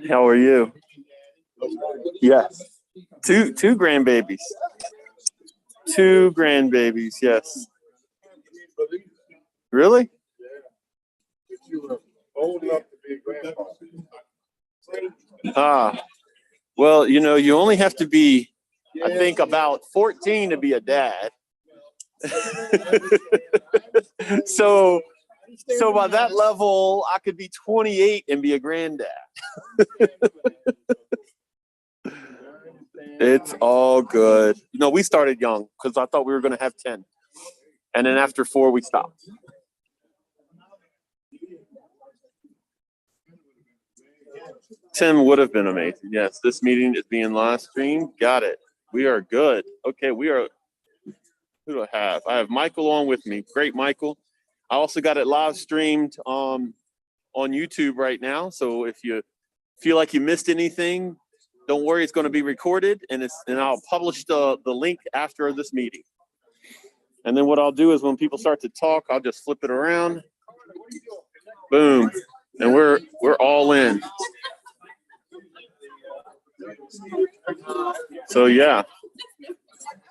How are you? Yes. Two grandbabies. Two grandbabies, yes. Really? Old enough to be a grandfather. Ah, well, you know, you only have to be, I think, about 14 to be a dad. So by that level, I could be 28 and be a granddad. It's all good. You know, we started young because I thought we were going to have 10. And then after 4, we stopped. Tim would have been amazing. Yes, this meeting is being live streamed. Got it. We are good. Okay, we are. Who do I have? I have Michael on with me. Great, Michael. I also got it live streamed on YouTube right now. So if you feel like you missed anything, don't worry. It's going to be recorded, and I'll publish the link after this meeting. And then what I'll do is when people start to talk, I'll just flip it around. Boom, and we're all in. So yeah,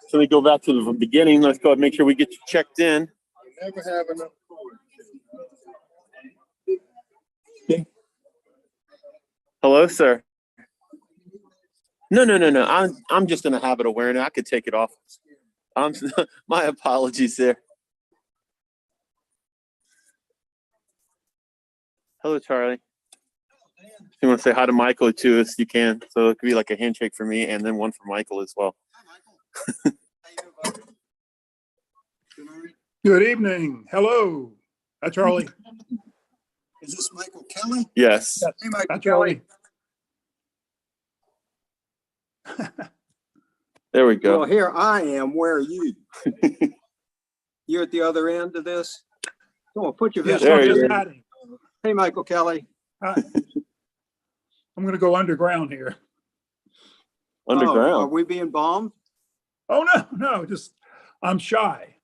so we go back to the beginning. Let's go ahead and make sure we get you checked in. Never have enough. Okay. Hello, sir. No. I'm just in a habit of wearing it. I could take it off. My apologies there. Hello, Charlie. If you want to say hi to Michael to us, you can. So it could be like a handshake for me and then one for Michael as well. Hi, Michael. Good evening. Hello. Hi, Charlie. Is this Michael Kelly? Yes. Hey, Michael Hi, Charlie. There we go. Well, here I am. Where are you? You're at the other end of this? Come on, put your Yes, vest on. There he just is. hiding. Hey, Michael Kelly. Hi. I'm going to go underground here. Underground. Oh, are we being bombed? Oh, no, just I'm shy.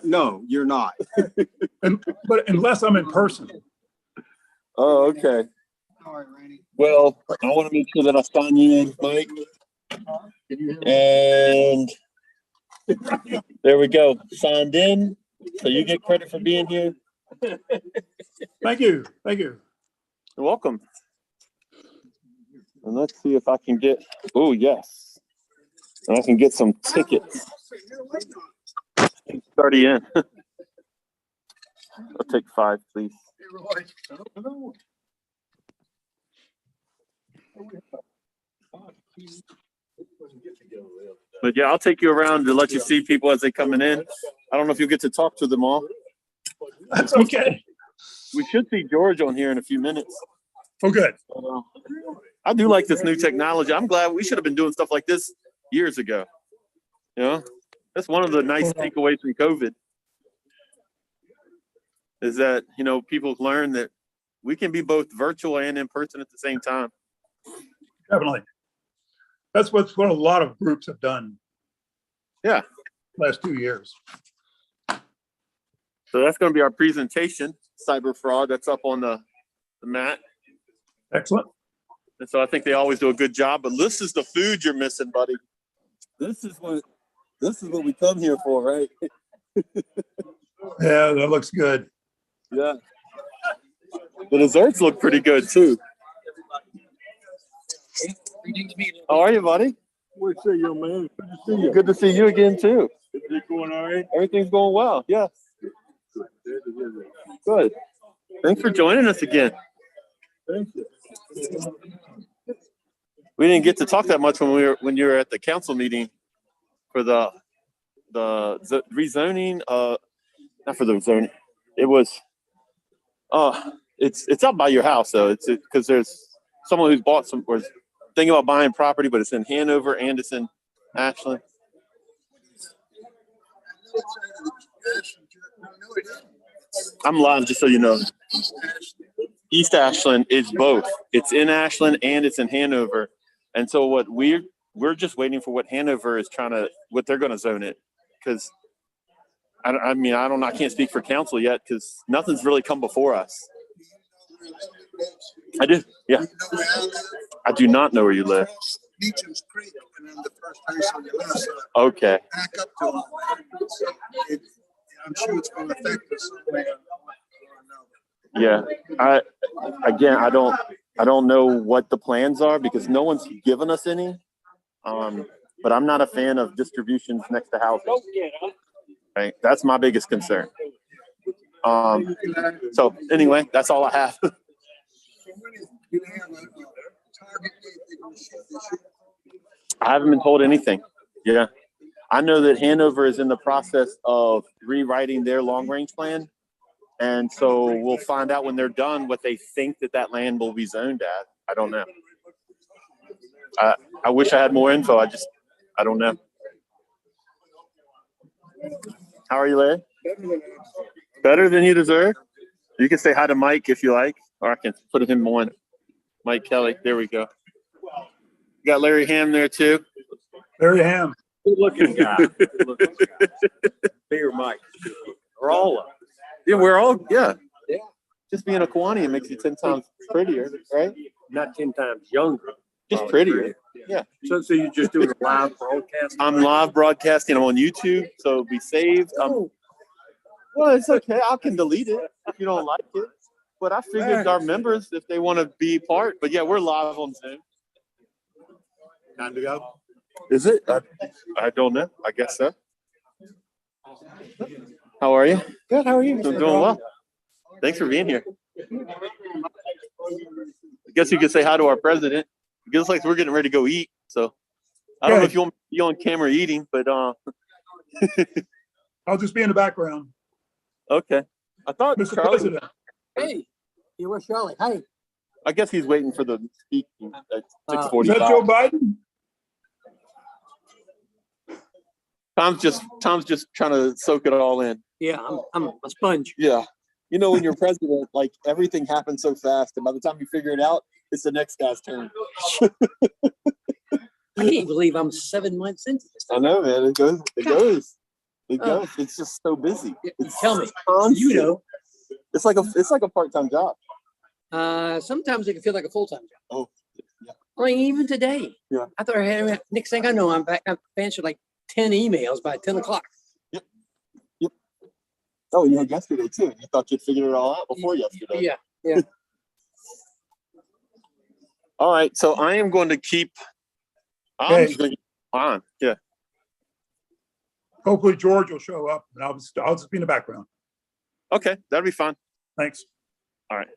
No, you're not. But unless I'm in person. Oh, okay. All right, Randy. Well, I want to make sure that I sign you in, Mike. And there we go. Signed in. So you get credit for being here. Thank you. You're welcome. And let's see if I can get, oh, yes. And I can get some tickets. It's already in. I'll take 5, please. But yeah, I'll take you around to let you see people as they coming in. I don't know if you'll get to talk to them all. That's okay. We should see George on here in a few minutes. Oh, good. I do like this new technology. I'm glad we should have been doing stuff like this years ago. You know, that's one of the nice takeaways from COVID is that, you know, people learn that we can be both virtual and in person at the same time. Definitely. That's what a lot of groups have done. Yeah. Last 2 years. So that's going to be our presentation, cyber fraud. That's up on the mat. Excellent. And so I think they always do a good job. But this is the food you're missing, buddy. This is what we come here for, right? Yeah, that looks good. Yeah. The desserts look pretty good too. How are you, buddy? Good to see you, man. Good to see you. Good to see you again too. Everything going all right? Everything's going well. Yes. Good. Thanks for joining us again. Thank you. We didn't get to talk that much when you were at the council meeting for the rezoning. Not for the zoning. It was. It's up by your house though. It's because there's someone who's bought some or thinking about buying property, but it's in Hanover and it's in Ashland. I'm live, just so you know. East Ashland is both. It's in Ashland and it's in Hanover. And so we're just waiting for what Hanover is what they're going to zone it. Because I mean, I can't speak for council yet because nothing's really come before us. I do, yeah. I do not know where you live. Beecham's Creek, and then the first house on your left side. Okay. Back up to it. I'm sure it's going to affect us some way or another. Yeah. I don't know what the plans are because no one's given us any. But I'm not a fan of distributions next to houses. Right. That's my biggest concern. So anyway, that's all I have. So when is, do they have a target date they're going to shoot this year? I haven't been told anything. Yeah. I know that Hanover is in the process of rewriting their long range plan. And so we'll find out when they're done what they think that land will be zoned at. I don't know. I wish I had more info. I don't know. How are you, Larry? Better than you deserve? You can say hi to Mike if you like, or I can put him on. Mike Kelly. There we go. You got Larry Ham there too. Larry Ham. Good looking guy. Good looking guy. Bigger Mike. We're all up. Yeah, we're all, yeah. Yeah. Just being a Kiwani makes you 10 times prettier, right? Not 10 times younger. Just prettier. Yeah. So you're just doing a live broadcast? I'm live broadcasting. I'm on YouTube, so it'll be saved. Well, it's okay. I can delete it if you don't like it. But I figured our members, if they want to be part, but yeah, we're live on Zoom. Time to go. Is it? I don't know. I guess so. How are you? Good. How are you? I'm doing well. Thanks for being here. I guess you could say hi to our president. It looks like we're getting ready to go eat. So I don't know if you want me on camera eating, but I'll just be in the background. okay. I thought Mr. Charlie. President. Hey, where's Charlie? Hey. I guess he's waiting for the speaking at Is 6:45. that Joe Biden? Tom's just trying to soak it all in. Yeah, I'm a sponge. Yeah. You know, when you're president, like everything happens so fast, and by the time you figure it out, it's the next guy's turn. I can't believe I'm 7 months into this. I know, man. It goes. It's just so busy. It's Tell me, constant. you know. It's like a part-time job. Sometimes it can feel like a full-time job. Oh, yeah. I mean, even today. Yeah. I thought next thing I know, I'm answered like 10 emails by 10 o'clock. Yep. Oh, you had yesterday too. You thought you'd figured it all out before yesterday. Yeah. All right. So I am going to keep. I'm just going to keep on. Yeah. Hopefully George will show up, and I'll just be in the background. Okay. That'd be fine. Thanks. All right.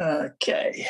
Okay.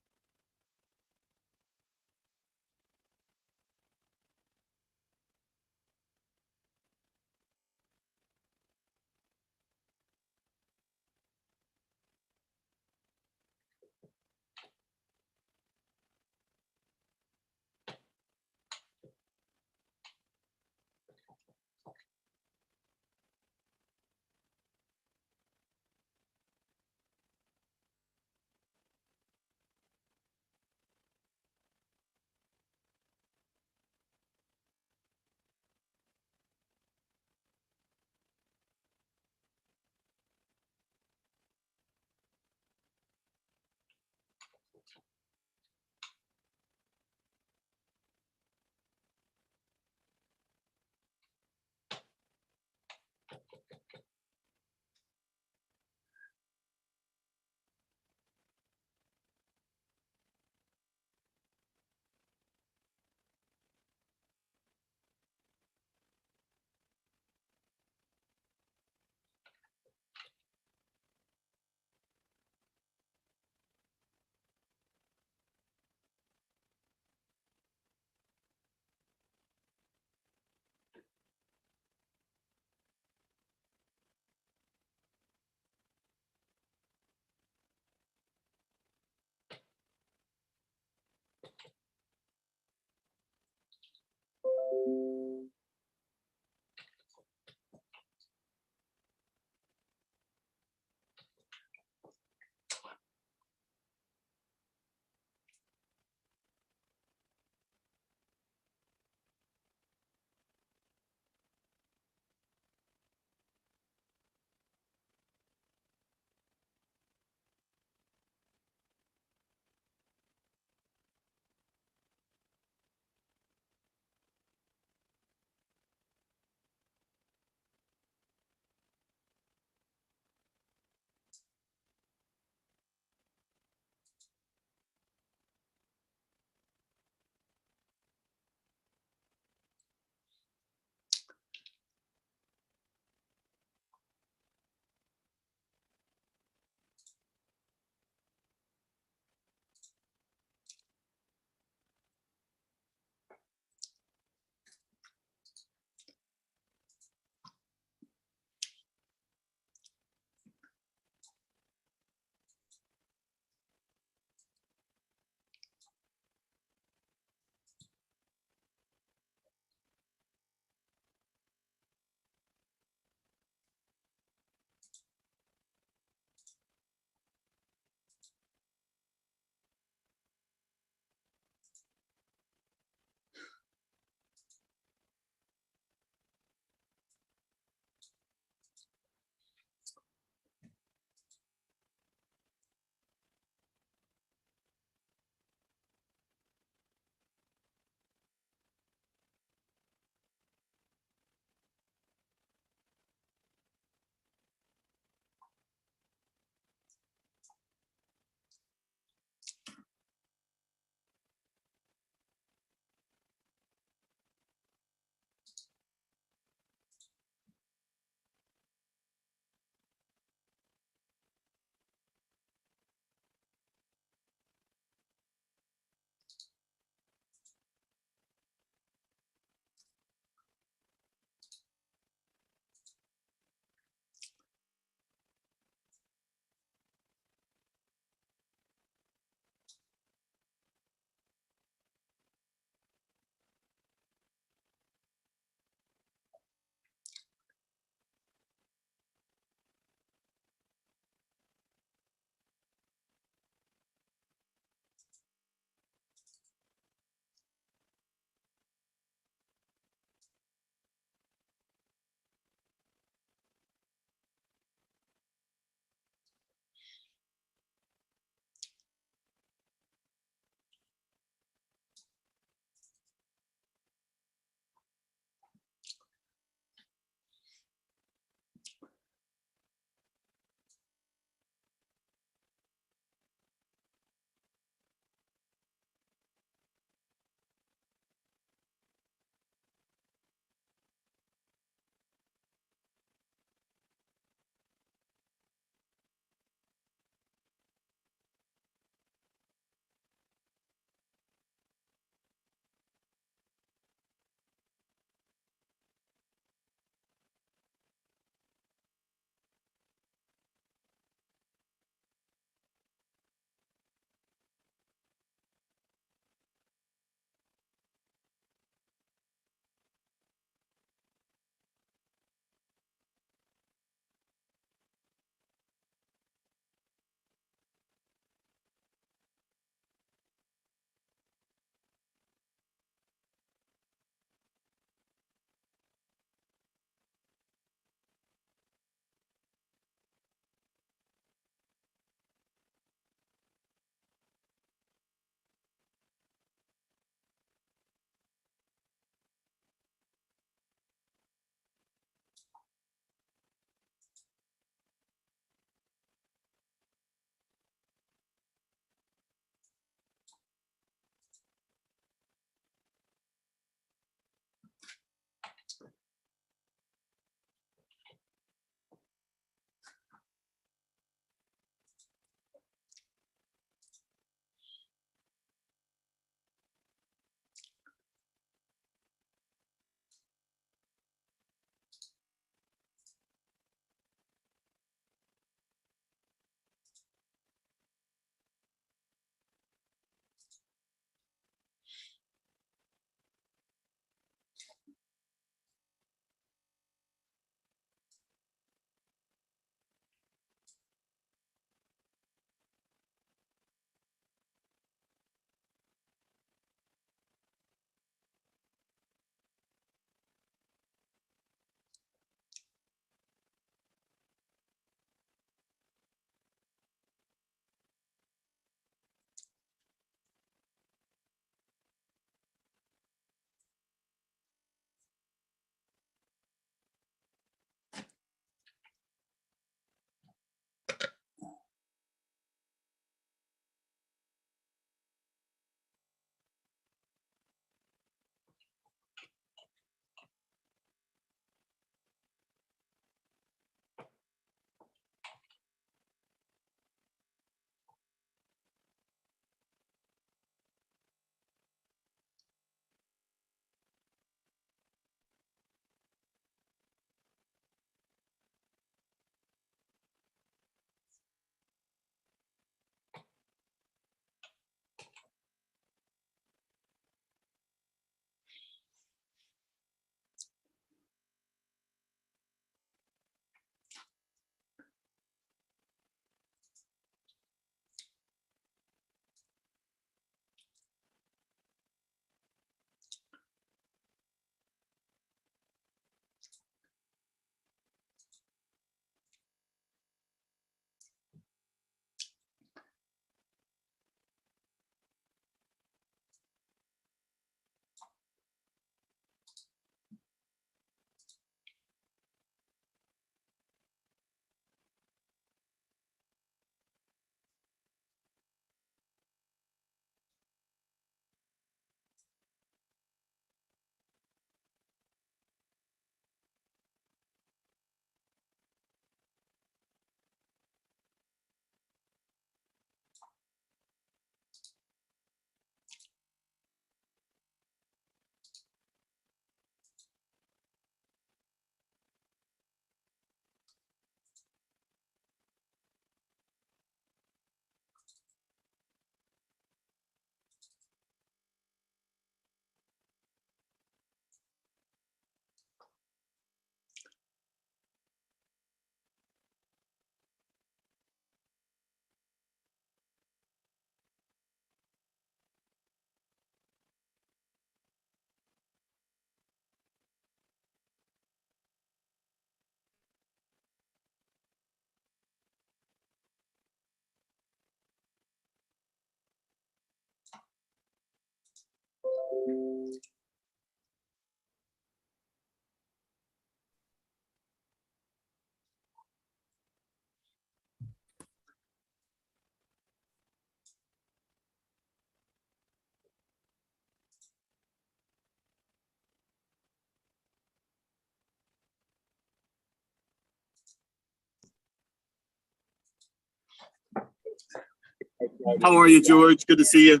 How are you, George? Good to see you.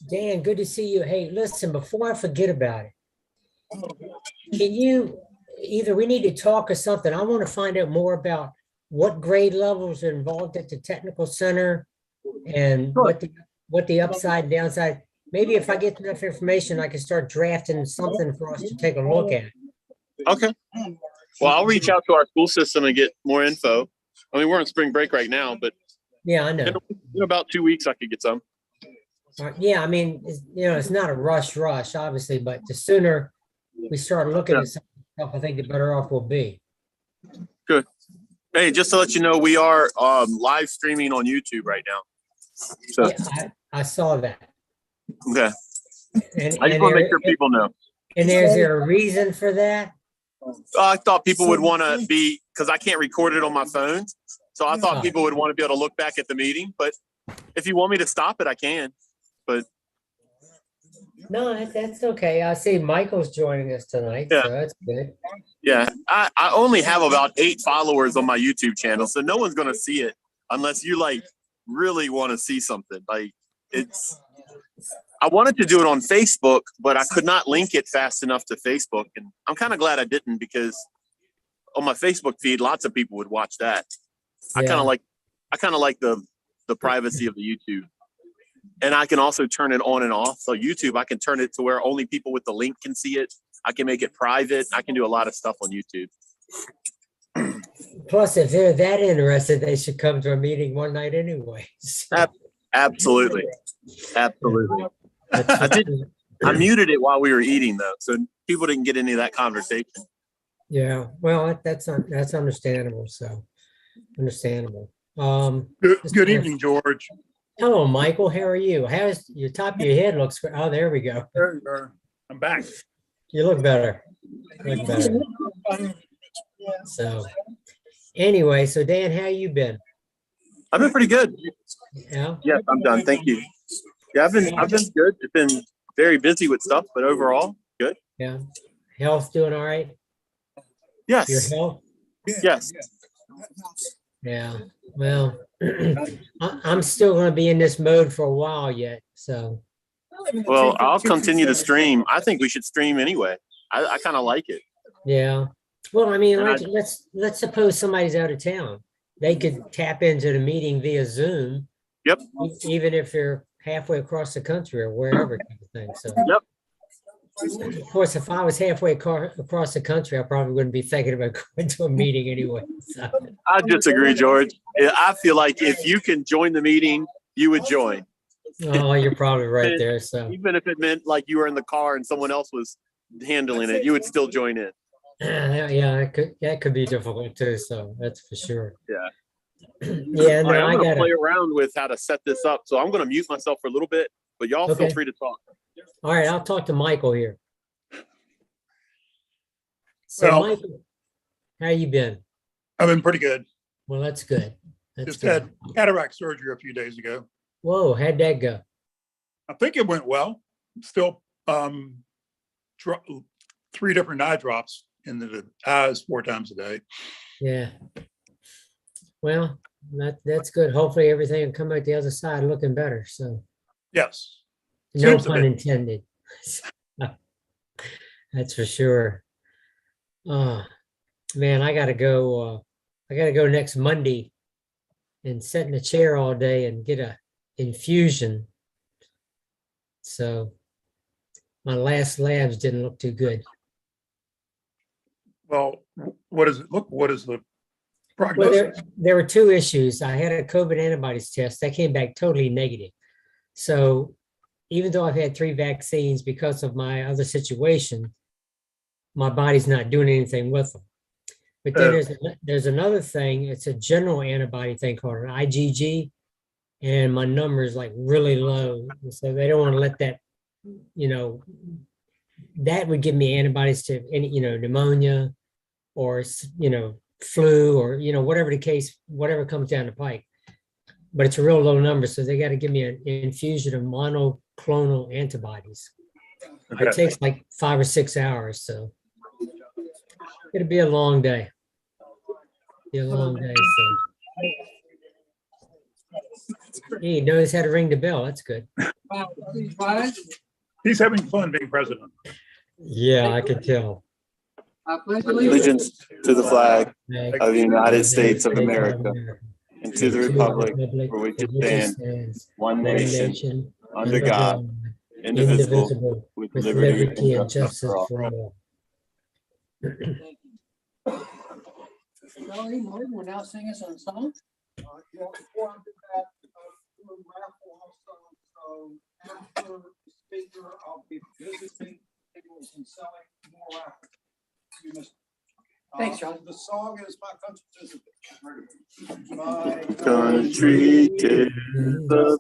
Dan, good to see you. Hey, listen, before I forget about it, can you, either we need to talk or something. I want to find out more about what grade levels are involved at the technical center and what the upside and downside. Maybe if I get enough information, I can start drafting something for us to take a look at. Okay. Well, I'll reach out to our school system and get more info. I mean, we're on spring break right now, but Yeah, I know. in about 2 weeks, I could get some. Yeah, I mean, it's not a rush, obviously, but the sooner we start looking at some stuff, I think the better off we'll be. Good. Hey, just to let you know, we are live streaming on YouTube right now. So, Yeah, I saw that. okay. And, I just want to make sure people know. And is there a reason for that? I thought people would want to be, because I can't record it on my phone. So I thought people would want to be able to look back at the meeting. But if you want me to stop it, I can. But No, that's okay. I see Michael's joining us tonight, Yeah. so that's good. yeah, I only have about 8 followers on my YouTube channel. So no one's going to see it unless you like really want to see something. Like I wanted to do it on Facebook, but I could not link it fast enough to Facebook. And I'm kind of glad I didn't, because on my Facebook feed, lots of people would watch that. I kind of like the privacy of the YouTube. And I can also turn it on and off. So YouTube, I can turn it to where only people with the link can see it. I can make it private. I can do a lot of stuff on YouTube. Plus, if they're that interested, they should come to a meeting one night anyway. So, Absolutely. Absolutely. I muted it while we were eating though. So people didn't get any of that conversation. Yeah, well, that's understandable. So understandable. Good evening, George. Hello, Michael. How are you? How's your top of your head looks? Oh, there we go. There you are. I'm back. You look better. You look better. So anyway, so Dan, how you been? I've been pretty good. Yeah. Yes, I'm done. Thank you. Yeah, I've been good. It's been very busy with stuff, but overall, good. Yeah. Health doing all right? Your Yes. health? Yes. Yeah. Well, I'm still going to be in this mode for a while yet. So. Well, I'll continue to stream. I think we should stream anyway. I kind of like it. Yeah. Well, I mean, And like, let's suppose somebody's out of town. They could tap into the meeting via Zoom. Yep. Even if they're halfway across the country or wherever kind of thing. So. Yep. Of course, if I was halfway across the country, I probably wouldn't be thinking about going to a meeting anyway. So. I disagree, George. I feel like if you can join the meeting, you would join. Oh, you're probably right there. So. Even if it meant like you were in the car and someone else was handling it, you would still join in. Yeah, that could be difficult too. So that's for sure. Yeah. Yeah, no, All right, I'm I going to got play it. around with how to set this up. So I'm going to mute myself for a little bit, but y'all feel Okay. free to talk. All right, I'll talk to Michael here. So, Well- Michael, how you been? I've been pretty good. Well, that's good. That's Just good. had cataract surgery a few days ago. Whoa, how'd that go? I think it went well. Still, 3 different eye drops in the eyes 4 times a day. Yeah. Well, that's good. Hopefully everything will come out the other side looking better. So Yes. no Seems to pun be. intended. That's for sure. Man, I gotta go next Monday and sit in a chair all day and get a infusion. So my last labs didn't look too good. Well, what does it look? What is the Well, prognosis? there were 2 issues. I had a COVID antibodies test that came back totally negative. So even though I've had 3 vaccines because of my other situation, my body's not doing anything with them. But then there's another thing. It's a general antibody thing called an IgG, and my number is like really low. And so they don't want to let that that would give me antibodies to any, pneumonia or, flu or, whatever the case, whatever comes down the pike. But it's a real low number, so they got to give me an infusion of monoclonal antibodies. It Okay. takes like 5 or 6 hours, so it'll be a long day. Be a long day, so. Hey, notice how to ring the bell. That's good. He's having fun being president. Yeah, I can tell. Allegiance to the flag of the United States of America and to the republic for which it stands, one nation, under God, indivisible, with liberty and justice for all. Charlie, Martin, will now sing us on song. Yeah, before I do that, we'll raffle also. So after the speaker, I'll be visiting tables and selling more raffles. You must- Thanks, Charlie. The song is My Country Tis My Country, 'tis the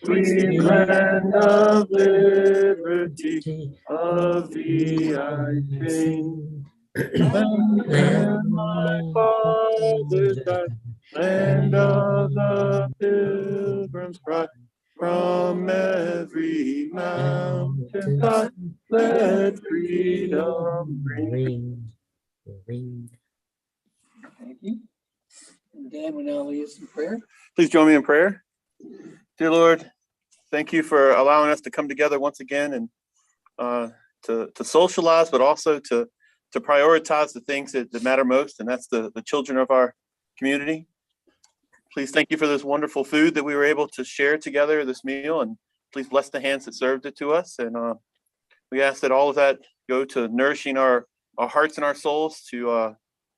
sweet land of liberty, of thee I sing. Land my fathers died, land of the pilgrim's pride, from every mountain side, let freedom ring. Thank you. And Dan will now lead us in prayer. Please join me in prayer. Dear Lord, thank you for allowing us to come together once again and to socialize, but also to prioritize the things that matter most, and that's the children of our community. Please thank you for this wonderful food that we were able to share together, this meal, and please bless the hands that served it to us. And we ask that all of that go to nourishing our hearts and our souls to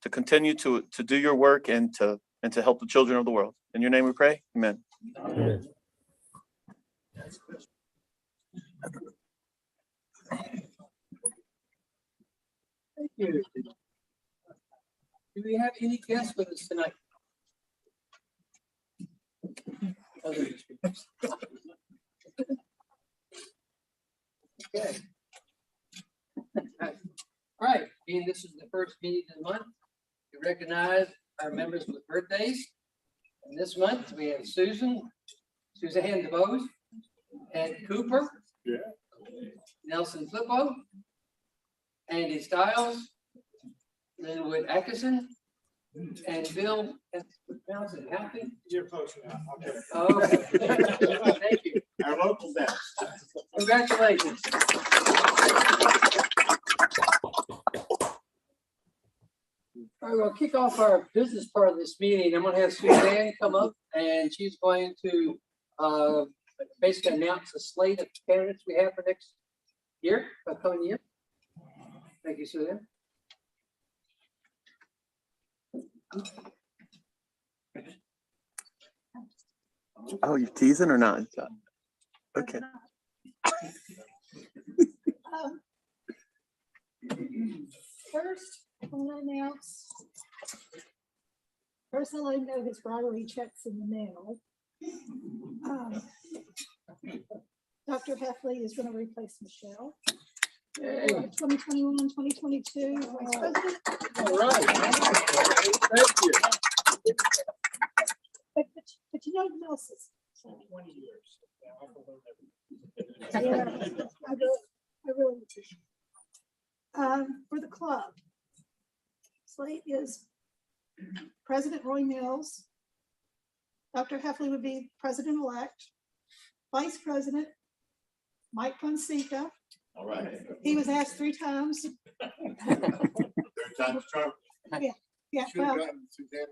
continue to do your work and to help the children of the world. In your name we pray, amen. Amen. Thank you. Do we have any guests with us tonight? Other speakers? Okay. All right, being this is the first meeting of the month, we recognize our members with birthdays. And this month we have Suzanne DeVos, Ed Cooper, Nelson Flippo, Andy Stiles, Linwood Atkinson, and Bill. Happy? You're close now. Okay. Oh, thank you. Our local best. Congratulations. All right, we'll kick off our business part of this meeting. I'm going to have Suzanne come up, and she's going to basically announce the slate of candidates we have for next year, upcoming year. Thank you, Suzanne. Oh, you're teasing or not? Okay. First, I want to announce, personal note his bribery checks in the mail. Dr. Heffley is going to replace Michelle. 2021, 2022 vice president. All right. Thank you. But you know who else is? 20 years. Yeah, I really appreciate it. For the club, slate is President Roy Mills. Dr. Heffley would be president-elect. Vice President Mike Fonseca. All right. He was asked 3 times. Third time's charm. Yeah, Should have well, gotten Suzanne.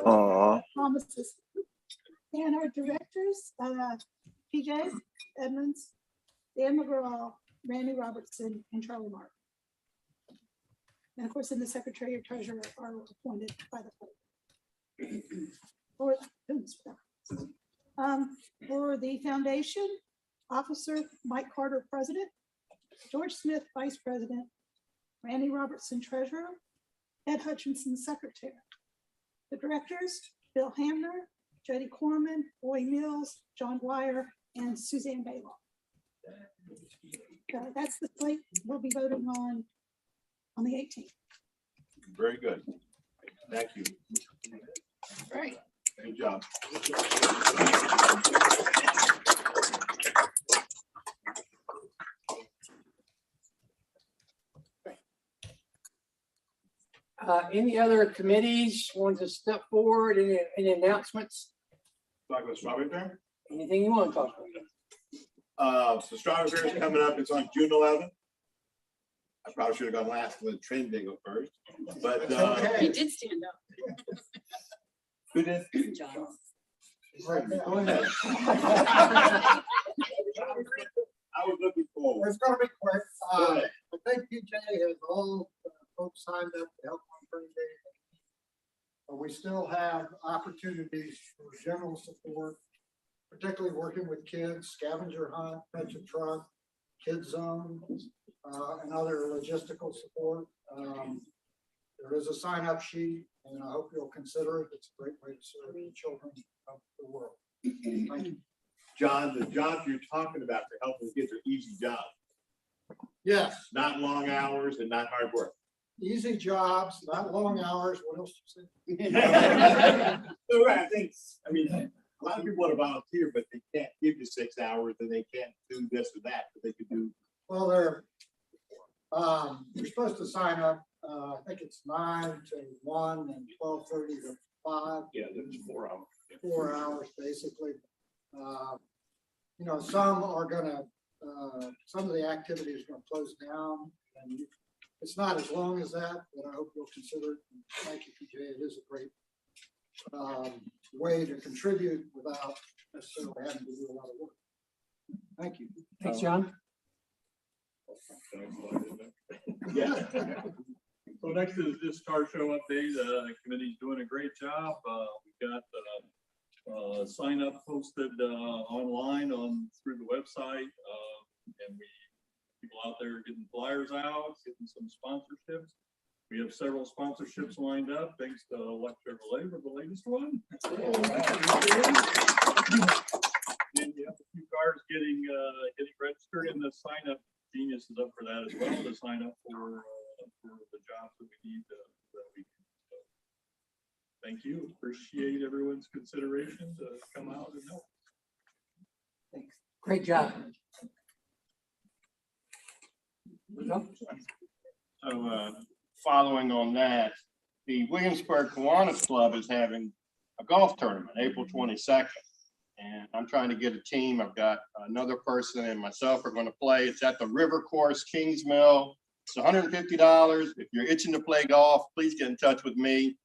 Aw. promises. And our directors, PJ Edmonds, Dan McGraw, Randy Robertson, and Charlie Martin. And of course, then the secretary or treasurer are appointed by the board. For the foundation, Officer Mike Carter, president, George Smith, vice president, Randy Robertson, treasurer, Ed Hutchinson, secretary. The directors, Bill Hamner, Jody Corman, Roy Mills, John Dwyer, and Suzanne Baylock. That's the slate we'll be voting on the 18th. Very good. Thank you. Right. Good job. Any other committees want to step forward? Any announcements? Talk about Strawberry Fair. Anything you want to talk about? So Strawberry Fair is coming up. It's on June 11th. I probably should have gone last when the train did go first, but He did stand up. who did? John. Go ahead. I was looking forward. It's gonna be quick. Go ahead. I think PJ has all folks signed up to help on Training Day. But we still have opportunities for general support, particularly working with kids, scavenger hunt, fetch a truck, kids zone, and other logistical support. There is a sign-up sheet, and I hope you'll consider it. It's a great way to serve the children of the world. Thank you. John, the jobs you're talking about for helping kids are easy jobs, Yes, not long hours and not hard work. easy jobs, not long hours. What else you say? So, right, I mean, a lot of people want to volunteer, but they can't give you 6 hours and they can't do this or that, but they could do. Well, you're supposed to sign up, I think it's 9 to 1 and 12:30 to 5. Yeah, there's 4 hours. 4 hours, basically. You know, some are gonna, some of the activities are gonna close down, and it's not as long as that, but I hope you'll consider it. And thank you, PJ. It is a great way to contribute without necessarily having to do a lot of work. Thank you. Thanks, John. Yeah. So next is this car show update. The committee's doing a great job. We've got sign up posted online through the website, and people out there getting flyers out, getting some sponsorships. We have several sponsorships lined up, thanks to Lex Chevrolet for the latest one. And you have a few cars getting registered, and the sign up Genius is up for that as well, to sign up for the jobs that we need that week. So, thank you. Appreciate everyone's consideration to come out and help. Thanks. Great job. So, following on that, the Williamsburg Kiwanis Club is having a golf tournament, April 22nd. And I'm trying to get a team. I've got another person and myself are going to play. It's at the River Course, Kings Mill. It's $150. If you're itching to play golf, please get in touch with me.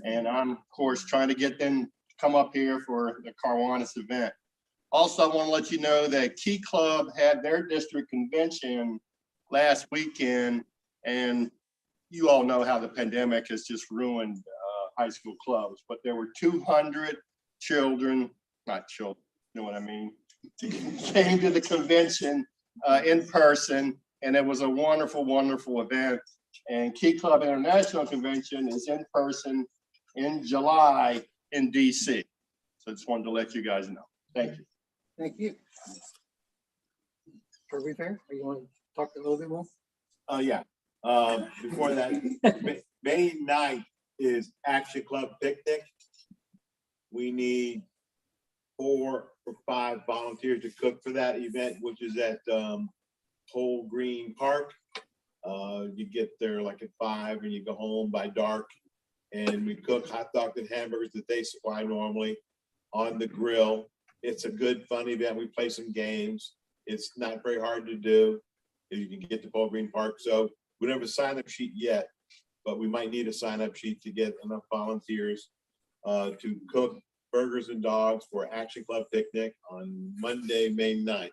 And I'm, of course, trying to get them to come up here for the Kiwanis event. Also, I want to let you know that Key Club had their district convention last weekend, and you all know how the pandemic has just ruined high school clubs, but there were 200 children, not children, you know what I mean, came to the convention in person, and it was a wonderful, wonderful event. And Key Club International Convention is in person in July in DC. So I just wanted to let you guys know. Thank you. Thank you. Strawberry Fair, are you want to talk a little bit more? Yeah. Before that, May 9th is Action Club Picnic. We need 4 or 5 volunteers to cook for that event, which is at Whole Green Park. You get there like at 5 and you go home by dark, and we cook hot dogs and hamburgers that they supply normally on the grill. It's a good, fun event. We play some games. It's not very hard to do. You can get to Whole Green Park. So we don't have a sign-up sheet yet, but we might need a sign-up sheet to get enough volunteers to cook burgers and dogs for Action Club Picnic on Monday, May 9th.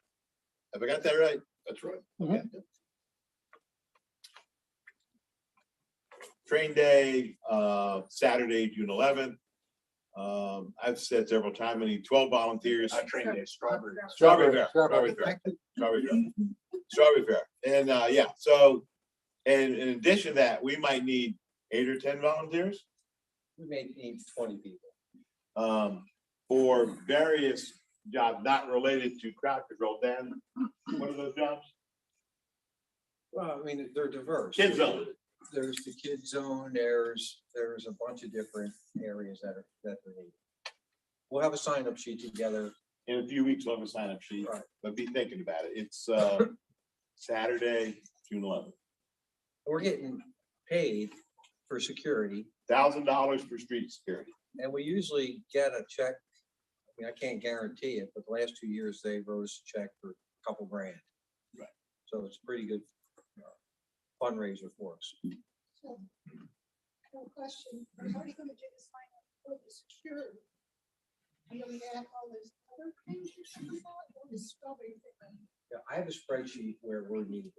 Have I got that right? That's right. Okay. Train day, Saturday, June 11th. I've said several times, I need 12 volunteers. Train day, Strawberry. Strawberry Fair. Strawberry Fair. Strawberry Fair. Strawberry Fair. And yeah, so, and in addition to that, we might need 8 or 10 volunteers. We may need 20 people. For various job not related to crowd control. Dan, what are those jobs? Well, I mean, they're diverse. Kid zone. There's the kid zone, there's a bunch of different areas that are needed. We'll have a sign-up sheet together. In a few weeks, we'll have a sign-up sheet, Right. but be thinking about it. It's Saturday, June 11th. We're getting paid for security, $1,000 for street security. and we usually get a check. I mean, I can't guarantee it, but the last 2 years they wrote us a check for a couple grand. Right. So it's a pretty good fundraiser for us. So, no question, how are you gonna do the sign up for the security? Are you gonna add all those other things you're talking about, or the strawberry thing? Yeah, I have a spreadsheet where we're needed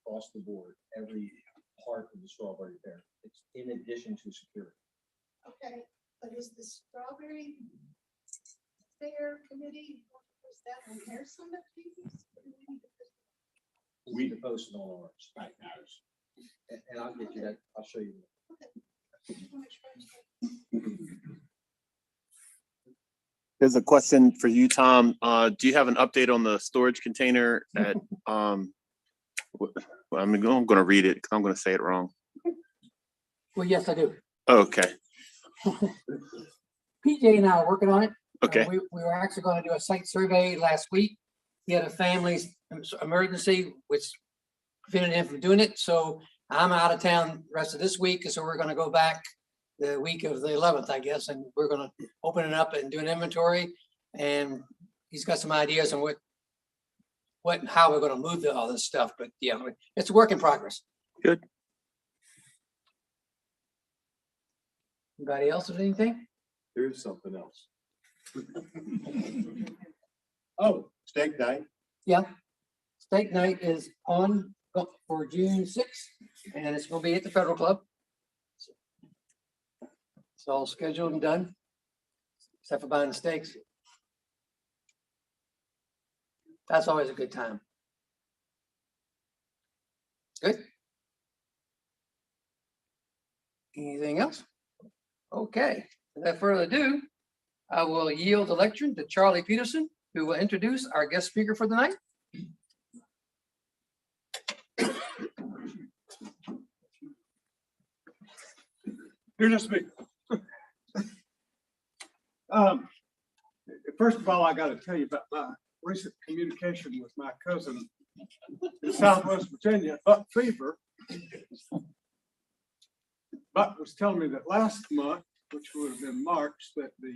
across the board, every part of the strawberry fair. It's in addition to security. Okay, but is the strawberry fair committee, was that on their sign up fees? We need to post it on ours. Right, ours. And I'll get you that, I'll show you. There's a question for you, Tom. Do you have an update on the storage container at, I'm going to read it because I'm going to say it wrong. Well, yes, I do. Okay. PJ and I are working on it. Okay. We were actually going to do a site survey last week. He had a family's emergency, which prevented him from doing it. So I'm out of town the rest of this week. So we're going to go back the week of the 11th, I guess, and we're going to open it up and do an inventory. And he's got some ideas on what and how we're going to move all this stuff. But yeah, it's a work in progress. Good. Anybody else with anything? There's something else. Oh, steak night. Yeah. Steak night is on for June 6th, and it's going to be at the Federal Club. It's all scheduled and done, except for buying the steaks. That's always a good time. Good. Anything else? Okay, without further ado, I will yield the lecture to Charlie Peterson, who will introduce our guest speaker for the night. You're just me. First of all, I got to tell you about my recent communication with my cousin in Southwest Virginia, Buck Fever. Buck was telling me that last month, which would have been March, that the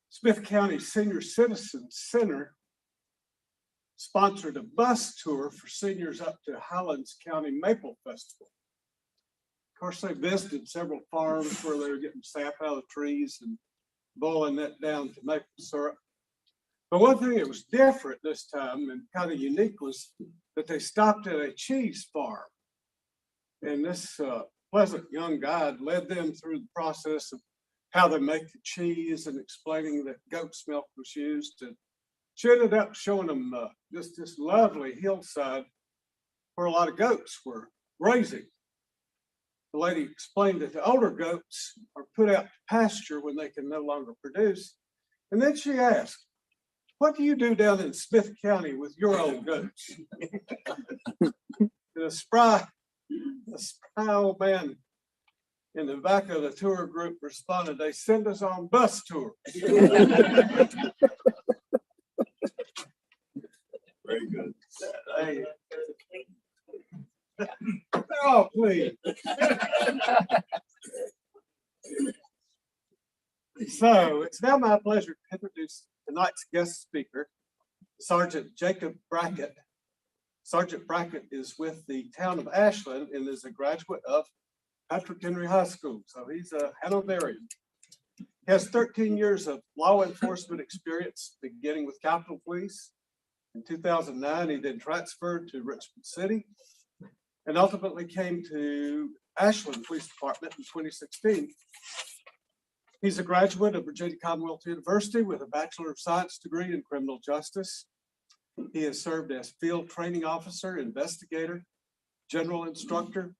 Smith County Senior Citizens Center sponsored a bus tour for seniors up to Highlands County Maple Festival. Of course, they visited several farms where they were getting sap out of the trees and boiling that down to maple syrup. But one thing that was different this time and kind of unique was that they stopped at a cheese farm. And this pleasant young guide led them through the process of how they make the cheese and explaining that goat's milk was used. And she ended up showing them just this lovely hillside where a lot of goats were grazing. The lady explained that the older goats are put out to pasture when they can no longer produce. And then she asked, "What do you do down in Smith County with your old goats?" And a spry old man in the back of the tour group responded, "They send us on bus tours." Very good. Hey. Oh, please. So it's now my pleasure to introduce tonight's guest speaker, Sergeant Jacob Brackett. Sergeant Brackett is with the town of Ashland and is a graduate of Patrick Henry High School. So he's a Hanoverian. He has 13 years of law enforcement experience, beginning with Capitol Police. In 2009, he then transferred to Richmond City and ultimately came to Ashland Police Department in 2016. He's a graduate of Virginia Commonwealth University with a Bachelor of Science degree in criminal justice. He has served as field training officer, investigator, general instructor,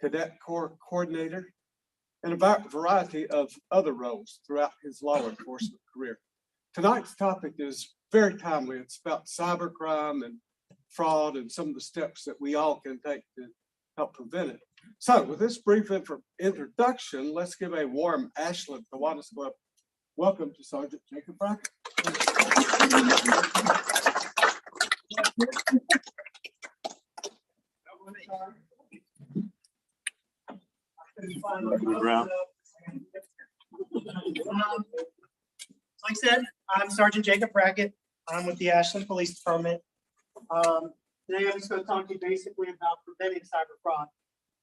cadet corps coordinator, and a variety of other roles throughout his law enforcement career. tonight's topic is very timely. It's about cybercrime and fraud and some of the steps that we all can take to help prevent it. So with this brief introduction, let's give a warm Ashland Kiwanis Club welcome to Sergeant Jacob Brackett. Like I said, I'm Sergeant Jacob Brackett. I'm with the Ashland Police Department. Today I'm just going to talk to you basically about preventing cyber fraud.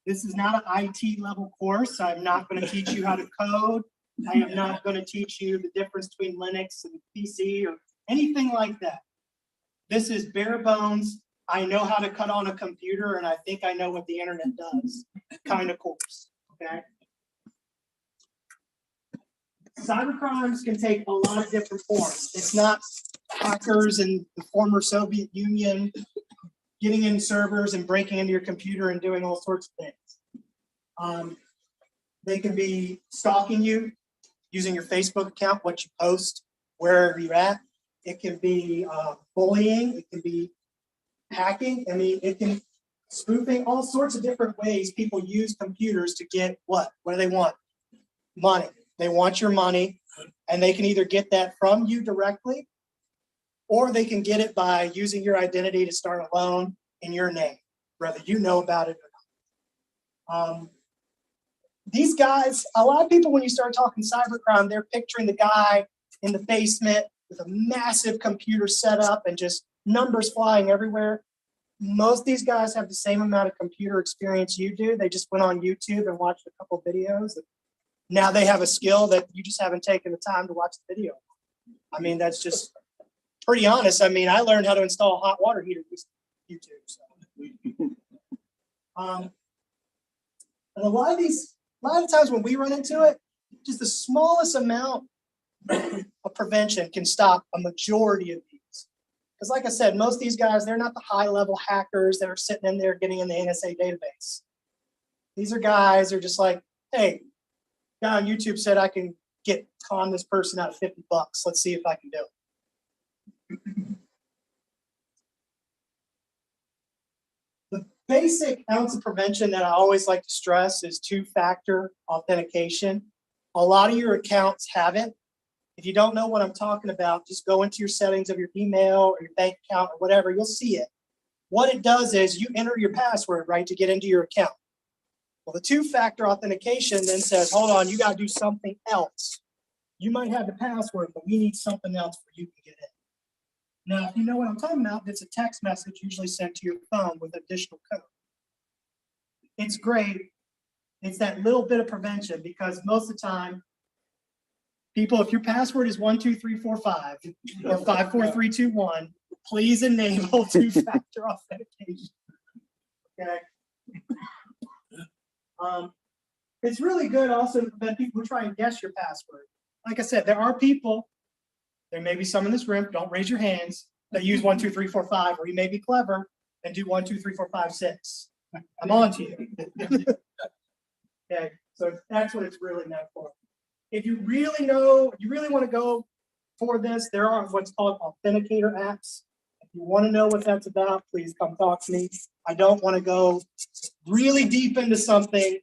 This is not an IT level course. I'm not going to teach you how to code. I am not going to teach you the difference between Linux and PC or anything like that. This is bare bones. I know how to cut on a computer and I think I know what the internet does kind of course. Okay. Cyber crimes can take a lot of different forms. It's not hackers in the former Soviet Union getting in servers and breaking into your computer and doing all sorts of things. They can be stalking you, using your Facebook account, what you post, wherever you're at. It can be bullying. It can be hacking. I mean, it can spoofing, all sorts of different ways people use computers to get what? What do they want? Money. They want your money, and they can either get that from you directly, or they can get it by using your identity to start a loan in your name, whether you know about it or not. These guys, a lot of people, when you start talking cybercrime, they're picturing the guy in the basement with a massive computer setup and just numbers flying everywhere. Most of these guys have the same amount of computer experience you do. They just went on YouTube and watched a couple videos. Now they have a skill that you just haven't taken the time to watch the video. I mean, that's just pretty honest. I mean, I learned how to install a hot water heater with YouTube. So. And a lot of times when we run into it, just the smallest amount of prevention can stop a majority of these. Because like I said, most of these guys, they're not the high-level hackers that are sitting in there getting in the NSA database. These are guys who are just like, hey, guy on YouTube said I can con this person out of $50. Let's see if I can do it. The basic ounce of prevention that I always like to stress is two-factor authentication. A lot of your accounts have it. If you don't know what I'm talking about, just go into your settings of your email or your bank account or whatever, you'll see it. What it does is you enter your password, right, to get into your account. Well, the two-factor authentication then says, hold on, you got to do something else. You might have the password, but we need something else for you to get in. Now, if you know what I'm talking about, it's a text message usually sent to your phone with additional code. It's great. It's that little bit of prevention because most of the time, people, if your password is 12345 or 54321, please enable two-factor authentication. Okay. It's really good also to prevent people who try and guess your password. Like I said, there are people, there may be some in this room, don't raise your hands, that use 12345, or you may be clever and do 1234556. I'm on to you. Okay, so that's what it's really meant for. If you really know, you really want to go for this, there are what's called authenticator apps. If you want to know what that's about, please come talk to me. I don't want to go really deep into something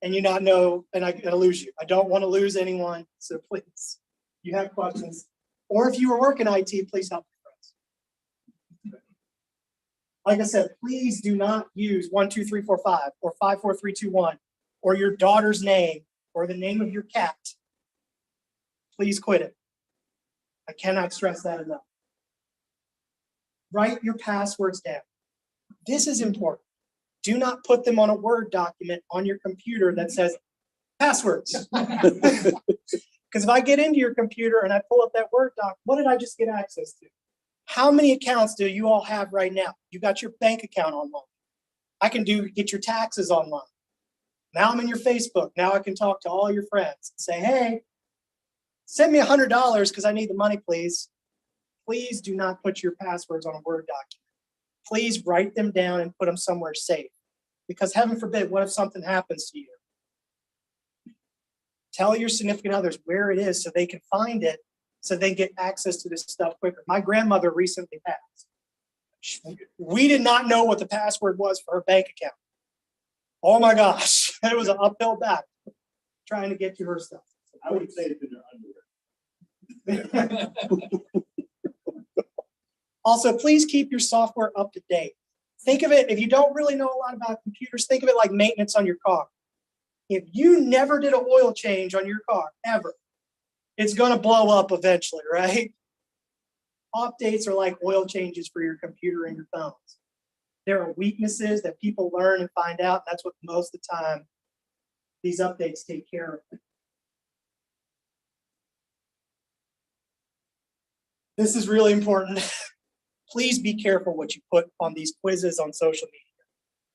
and you not know, and I'm going to lose you. I don't want to lose anyone, so please, you have questions. Or if you are working IT, please help your friends. Like I said, please do not use 12345 or 54321 or your daughter's name or the name of your cat. Please quit it. I cannot stress that enough. Write your passwords down. This is important. Do not put them on a Word document on your computer that says passwords. Because if I get into your computer and I pull up that Word doc, what did I just get access to? How many accounts do you all have right now? You got your bank account online. I can get your taxes online. Now I'm in your Facebook. Now I can talk to all your friends and say, hey, send me $100 because I need the money, please. Please do not put your passwords on a Word document. Please write them down and put them somewhere safe. Because heaven forbid, what if something happens to you? Tell your significant others where it is so they can find it so they get access to this stuff quicker. My grandmother recently passed. We did not know what the password was for her bank account. Oh my gosh, it was an uphill battle trying to get to her stuff. I would say it's in their underwear. Also, please keep your software up to date. Think of it, if you don't really know a lot about computers, think of it like maintenance on your car. If you never did an oil change on your car, ever, it's going to blow up eventually, right? Updates are like oil changes for your computer and your phones. There are weaknesses that people learn and find out. That's what most of the time these updates take care of. This is really important. Please be careful what you put on these quizzes on social media.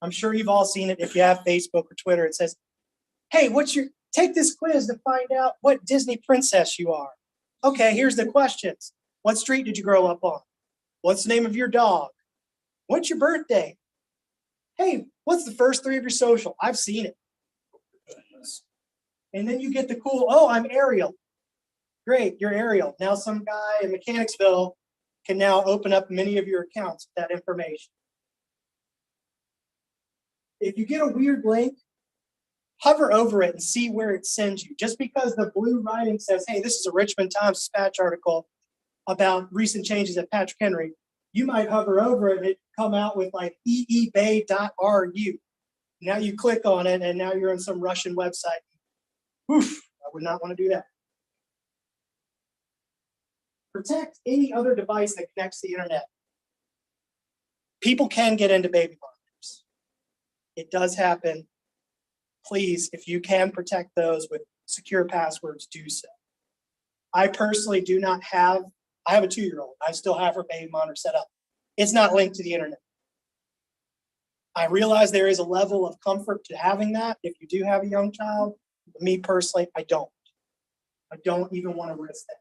I'm sure you've all seen it. If you have Facebook or Twitter, it says, hey, take this quiz to find out what Disney princess you are. Okay, here's the questions. What street did you grow up on? What's the name of your dog? What's your birthday? Hey, what's the first three of your social? I've seen it. And then you get the cool, oh, I'm Ariel. Great, you're Ariel. Now some guy in Mechanicsville can now open up many of your accounts with that information. If you get a weird link, hover over it and see where it sends you. Just because the blue writing says, hey, this is a Richmond Times Dispatch article about recent changes at Patrick Henry, you might hover over it and it come out with like eebay.ru. Now you click on it and now you're on some Russian website. Oof, I would not want to do that. Protect any other device that connects to the internet. People can get into baby monitors. It does happen. Please, if you can protect those with secure passwords, do so. I personally do not have, I have a 2-year-old. I still have her baby monitor set up. It's not linked to the internet. I realize there is a level of comfort to having that if you do have a young child. But me personally, I don't. I don't even want to risk that.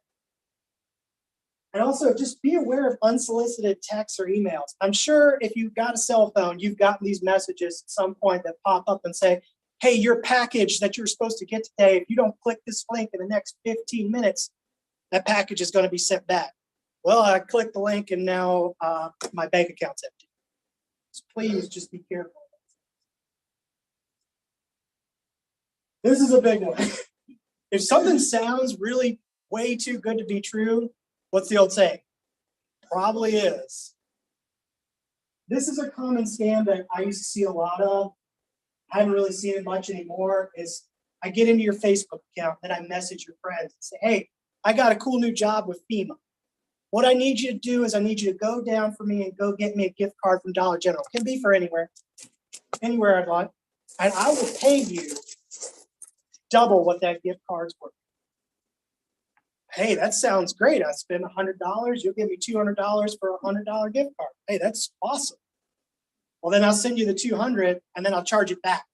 And also just be aware of unsolicited texts or emails. I'm sure if you've got a cell phone, you've gotten these messages at some point that pop up and say, hey, your package that you're supposed to get today, if you don't click this link in the next 15 minutes, that package is going to be sent back. Well, I clicked the link and now my bank account's empty. So please just be careful. This is a big one. If something sounds really way too good to be true, what's the old saying? Probably is. This is a common scam that I used to see a lot of. I haven't really seen it much anymore. Is I get into your Facebook account and I message your friends and say, hey, I got a cool new job with FEMA. What I need you to do is I need you to go down for me and go get me a gift card from Dollar General. It can be for anywhere I'd like. And I will pay you double what that gift card's worth. Hey, that sounds great. I spend $100. You'll give me $200 for a $100 gift card. Hey, that's awesome. Well, then I'll send you the $200 and then I'll charge it back.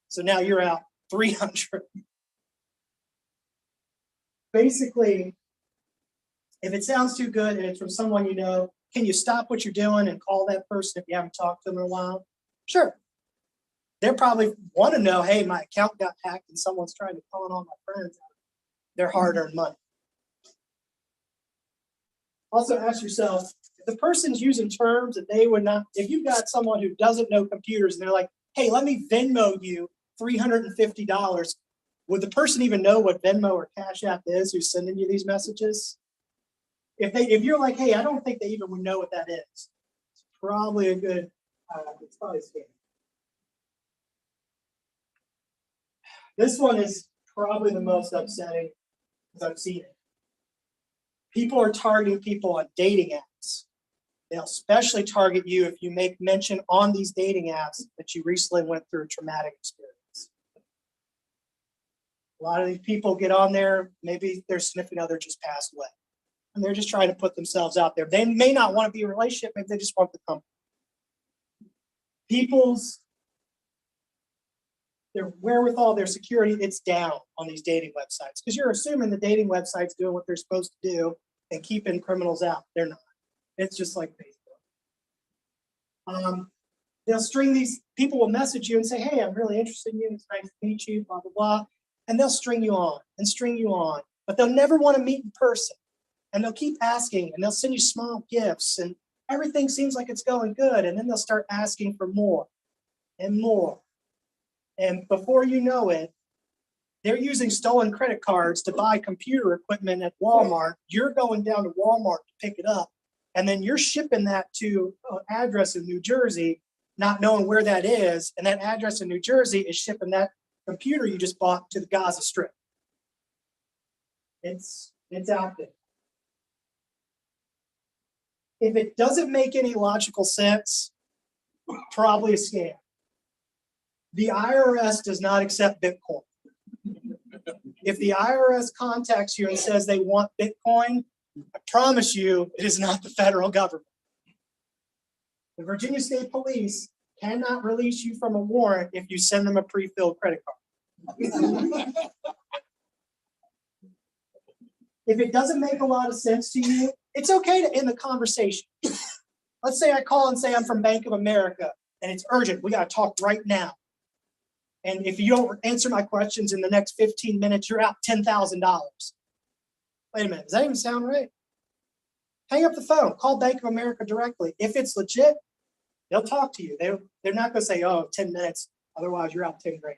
So now you're out $300. Basically, if it sounds too good and it's from someone you know, can you stop what you're doing and call that person if you haven't talked to them in a while? Sure. They'll probably want to know, hey, my account got hacked and someone's trying to con all my friends out of their hard-earned money. Also ask yourself, if the person's using terms that they would not, if you've got someone who doesn't know computers and they're like, hey, let me Venmo you $350, would the person even know what Venmo or Cash App is who's sending you these messages? If you're like, hey, I don't think they even would know what that is, it's probably a good, it's probably a scam. This one is probably the most upsetting because I've seen it. People are targeting people on dating apps. They'll especially target you if you make mention on these dating apps that you recently went through a traumatic experience. A lot of these people get on there, maybe their significant other just passed away. And they're just trying to put themselves out there. They may not want to be in a relationship, maybe they just want the company. Their wherewithal, their security, it's down on these dating websites because you're assuming the dating website's doing what they're supposed to do and keeping criminals out. They're not. It's just like Facebook. They'll string these, people will message you and say, hey, I'm really interested in you. It's nice to meet you, blah, blah, blah. And they'll string you on and string you on but they'll never want to meet in person. And they'll keep asking, and they'll send you small gifts, and everything seems like it's going good. And then they'll start asking for more and more. And before you know it, they're using stolen credit cards to buy computer equipment at Walmart. You're going down to Walmart to pick it up. And then you're shipping that to an address in New Jersey, not knowing where that is. And that address in New Jersey is shipping that computer you just bought to the Gaza Strip. It's out there. If it doesn't make any logical sense, probably a scam. The IRS does not accept Bitcoin. If the IRS contacts you and says they want Bitcoin, I promise you it is not the federal government. The Virginia State Police cannot release you from a warrant if you send them a pre-filled credit card. If it doesn't make a lot of sense to you, it's okay to end the conversation. Let's say I call and say I'm from Bank of America and it's urgent. We got to talk right now. And if you don't answer my questions in the next 15 minutes, you're out $10,000. Wait a minute, does that even sound right? Hang up the phone, call Bank of America directly. If it's legit, they'll talk to you. They're not going to say, oh, 10 minutes, otherwise you're out 10 grand.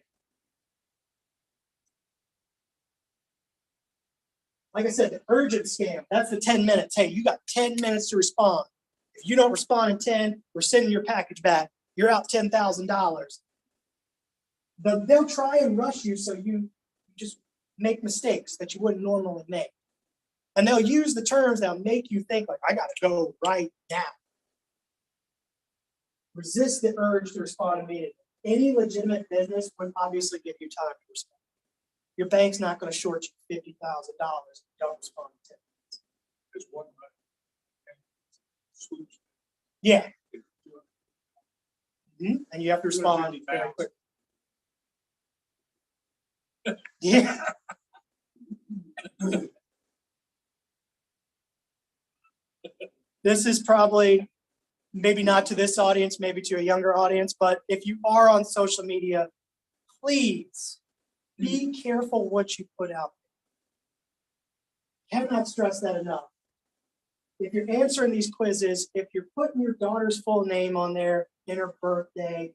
Like I said, the urgent scam, that's the 10 minutes. Hey, you got 10 minutes to respond. If you don't respond in 10, we're sending your package back. You're out $10,000. They'll try and rush you so you just make mistakes that you wouldn't normally make. And they'll use the terms that'll make you think like, I got to go right now. Resist the urge to respond immediately. Any legitimate business would obviously give you time to respond. Your bank's not going to short you $50,000 if you don't respond in 10 minutes. There's one. Yeah. And you have to respond very quickly. Yeah. This is probably maybe not to this audience, maybe to a younger audience, but if you are on social media, please be careful what you put out there. Cannot stress that enough. If you're answering these quizzes, if you're putting your daughter's full name on there in her birthday,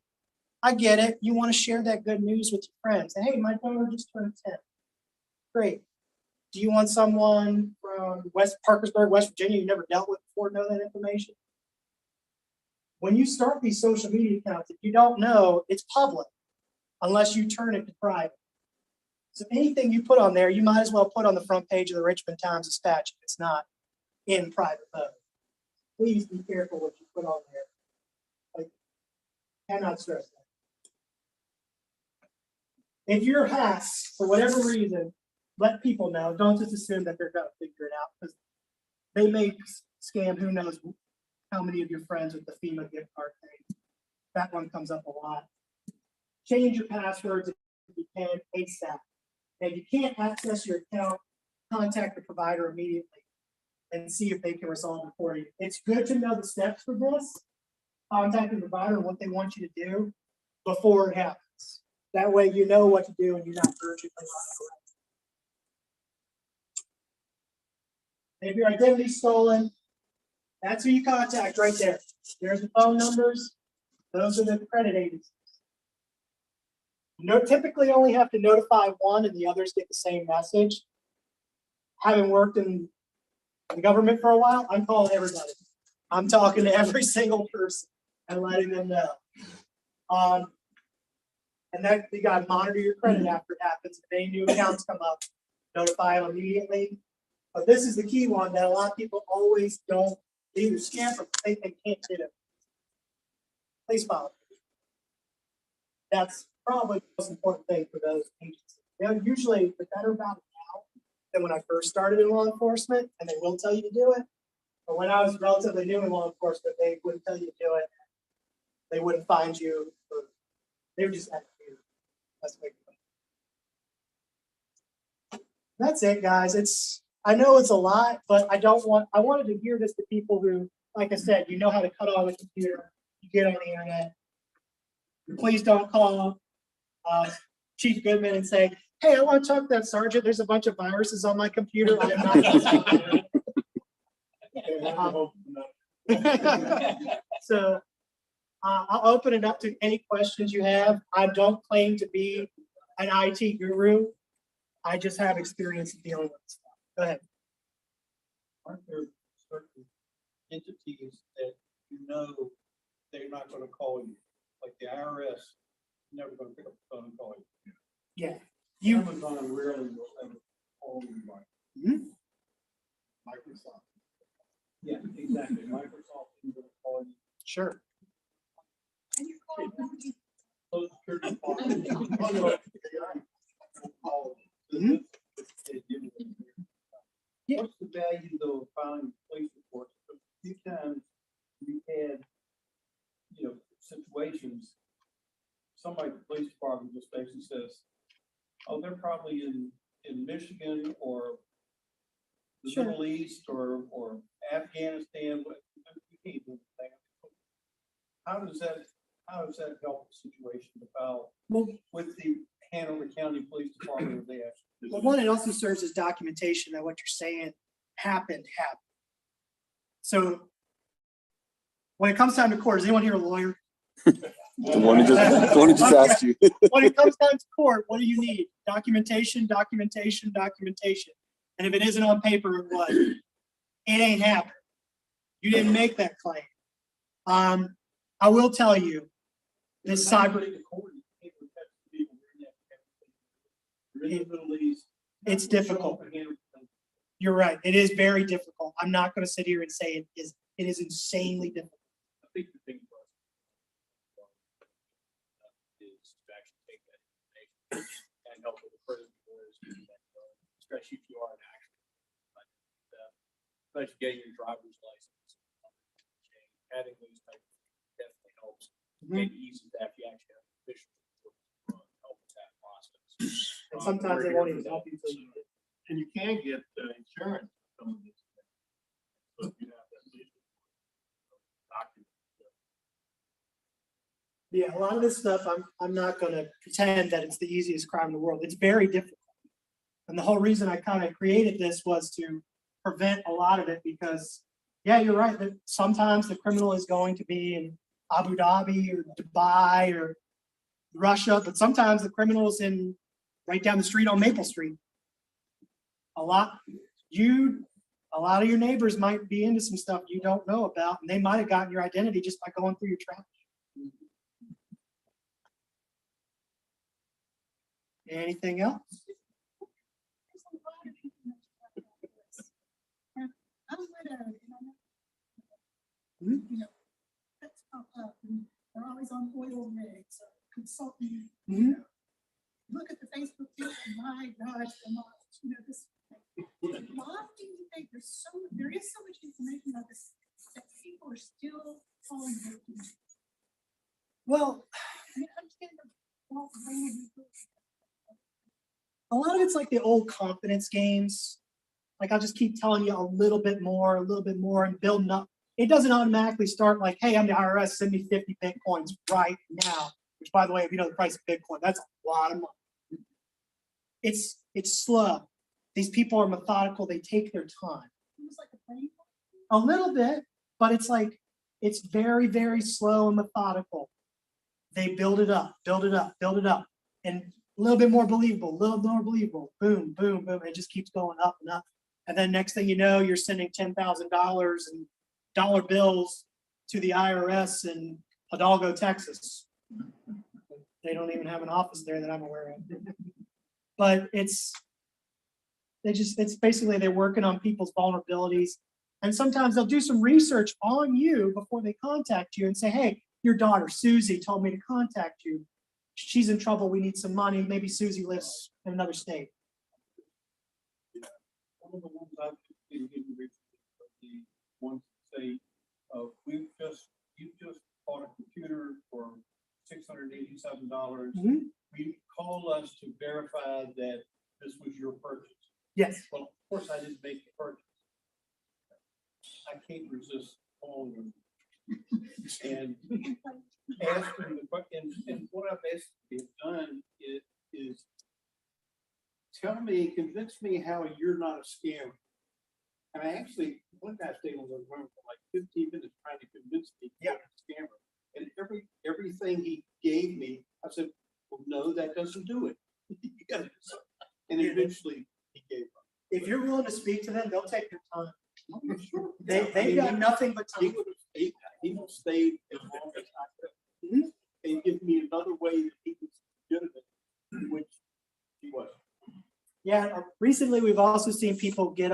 I get it. You want to share that good news with your friends. Hey, my daughter just turned 10. Great. Do you want someone from West Parkersburg, West Virginia you never dealt with before to know that information? When you start these social media accounts, if you don't know, it's public unless you turn it to private. So anything you put on there, you might as well put on the front page of the Richmond Times-Dispatch if it's not in private mode. Please be careful what you put on there. Like, cannot stress that. If you're hacked for whatever reason, let people know. Don't just assume that they're going to figure it out because they may scam who knows how many of your friends with the FEMA gift card thing. That one comes up a lot. Change your passwords if you can ASAP. And if you can't access your account, contact the provider immediately and see if they can resolve it for you. It's good to know the steps for this. Contact the provider and what they want you to do before it happens. That way you know what to do and you're not urgently running away. If your identity's stolen, that's who you contact right there. There's the phone numbers. Those are the credit agencies. You typically only have to notify one and the others get the same message. Having worked in the government for a while, I'm calling everybody. I'm talking to every single person and letting them know. And then you got to monitor your credit after it happens. If any new accounts come up, notify them immediately. But this is the key one that a lot of people always don't either scam or think they can't do it. Please follow. That's probably the most important thing for those agencies. They're usually better about it now than when I first started in law enforcement, and they will tell you to do it. But when I was relatively new in law enforcement, they wouldn't tell you to do it. They wouldn't find you. They would just act weird. That's the big. That's it, guys. I know it's a lot, but I wanted to hear this to people who, like I said, you know how to cut on the computer, you get on the internet. Please don't call Chief Goodman and say, hey, I want to talk to that sergeant. There's a bunch of viruses on my computer. I am not gonna talk to him." So I'll open it up to any questions you have. I don't claim to be an IT guru. I just have experience dealing with stuff. Go ahead. Aren't there certain entities that you know they're not gonna call you? Like the IRS, never gonna pick up the phone and call you. Yeah. You, Amazon rarely will ever call you like. Mhm. Microsoft. Yeah, exactly. Microsoft is gonna call you. sure. Social Security department. Mhm. Yeah. What's the value though of filing police reports? A few times we had, situations, somebody at the police department just basically says, oh, they're probably in Michigan or the Sure. Middle East or Afghanistan, but you can't do anything. How does that help the situation to file Well, with the Hanover County Police Department if they ask? Well, one, it also serves as documentation that what you're saying happened. So when it comes time to court, is anyone here a lawyer? The one who just asked you. When it comes down to court, what do you need? Documentation, documentation, documentation. And if it isn't on paper, what? It ain't happened. You didn't make that claim. I will tell you, this cyber, it's difficult. You're right. It is very difficult. I'm not going to sit here and say it is insanely difficult. I think the thing for us is to actually take that information and help with the prison boards, especially if you are an accident. Especially getting your driver's license. Having those types of things definitely helps. Make it easy that if you actually have official help with that process. And sometimes they won't even help you. And you can get insurance from some of this. So if you have that legal document. Yeah, a lot of this stuff, I'm not going to pretend that it's the easiest crime in the world. It's very difficult. And the whole reason I kind of created this was to prevent a lot of it because, yeah, you're right that sometimes the criminal is going to be in Abu Dhabi or Dubai or Russia, but sometimes the criminal is in right down the street on Maple Street. A lot of your neighbors might be into some stuff you don't know about, and they might have gotten your identity just by going through your trash. Anything else? I'm widowed, and I know, Mhm. you know, that's pop up, and they're always on oil rigs, or consulting, Mhm. look at the Facebook feed, and my gosh, the mom, this. Mom, do you think there is so much information about this that people are still falling victim to? Well, I mean, I understand the whole brain of a lot of it's like the old confidence games. Like I'll just keep telling you a little bit more, and building up. It doesn't automatically start like, hey, I'm the IRS, send me 50 Bitcoins right now. Which, by the way, if you know the price of Bitcoin, that's a lot of money. It's slow. These people are methodical. They take their time. It's like a brain. A little bit, but it's very, very slow and methodical. They build it up, and a little bit more believable, boom, boom, boom. It just keeps going up and up. And then next thing you know, you're sending $10,000 in dollar bills to the IRS in Hidalgo, Texas. They don't even have an office there that I'm aware of. But it's basically they're working on people's vulnerabilities. And sometimes they'll do some research on you before they contact you and say, hey, your daughter, Susie, told me to contact you. She's in trouble. We need some money. Maybe Susie lives in another state. One of the ones I've been getting recently, the ones that say, you just bought a computer for $687. Mhm. We call us to verify that this was your purchase. Yes. Well, of course, I didn't make the purchase. I can't resist calling them and asking, and what I've basically done is convince me how you're not a scammer. And I actually, one guy stayed on the room for like 15 minutes trying to convince me you're a scammer. And everything he gave me, I said, well, no, that doesn't do it. You gotta do something. And eventually he gave up. If you're willing to speak to them, they'll take your time. Yeah, I They've mean, got nothing but He time. would have, he would have stayed as long as I could. Mhm. And give me another way that he was legitimate, which he was. Yeah, recently we've also seen people get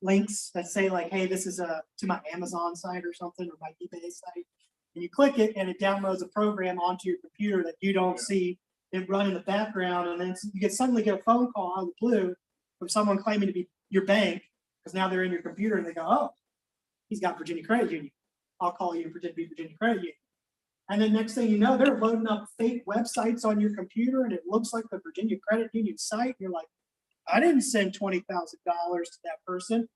links that say like, hey, this is to my Amazon site or something, or my eBay site. And you click it and it downloads a program onto your computer that you don't see it run in the background. And then you suddenly get a phone call out of the blue from someone claiming to be your bank, because now they're in your computer and they go, oh, he's got Virginia Credit Union. I'll call you and pretend to be Virginia Credit Union. And then next thing you know, they're loading up fake websites on your computer and it looks like the Virginia Credit Union site. You're like, I didn't send $20,000 to that person.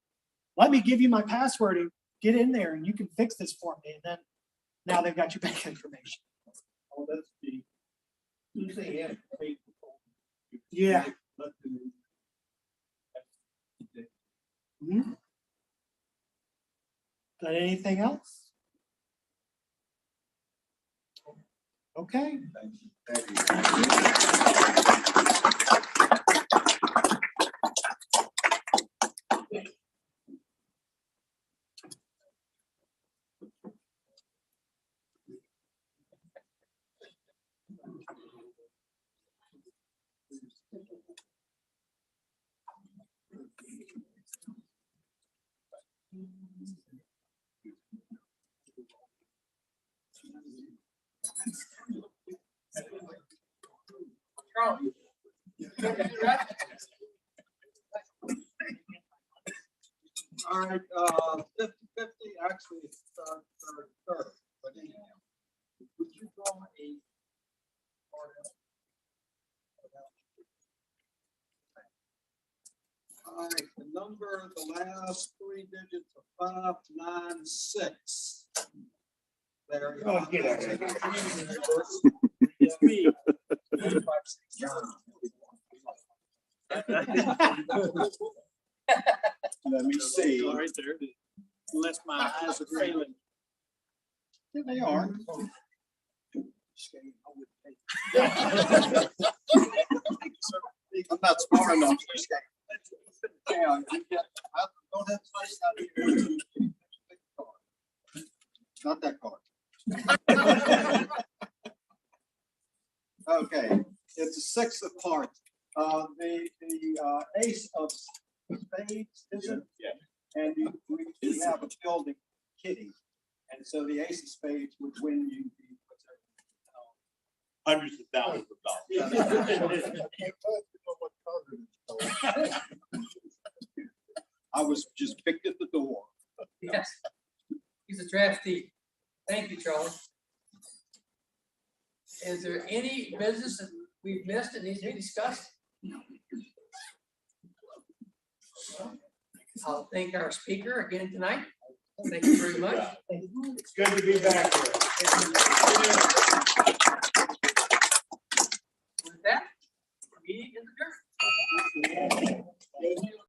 Let me give you my password and get in there and you can fix this for me. And then now they've got your bank information. Oh, that's the. You say yeah. Yeah. Mhm. Got anything else? Okay. All right, 50-50, actually, it's third, but anyhow, would you draw a? All right, the number, the last three digits are 596. There you go. Oh, get out of here. It's me. Let me see. Right there. Unless my eyes are failing. Yeah, they are. I'm not smart enough. Yeah, I don't have place out here. Not that card. Okay, it's a 6 of hearts. The ace of spades, is it? Yeah. And we have a building kitty. And so the ace of spades would win you Hundreds of thousands of dollars. I was just picked at the door. Yes. He's a draftee. Thank you, Charlie. Is there any business that we've missed that needs to be discussed? I'll thank our speaker again tonight. Thank you very much. It's good to be back here. With that, meeting is adjourned.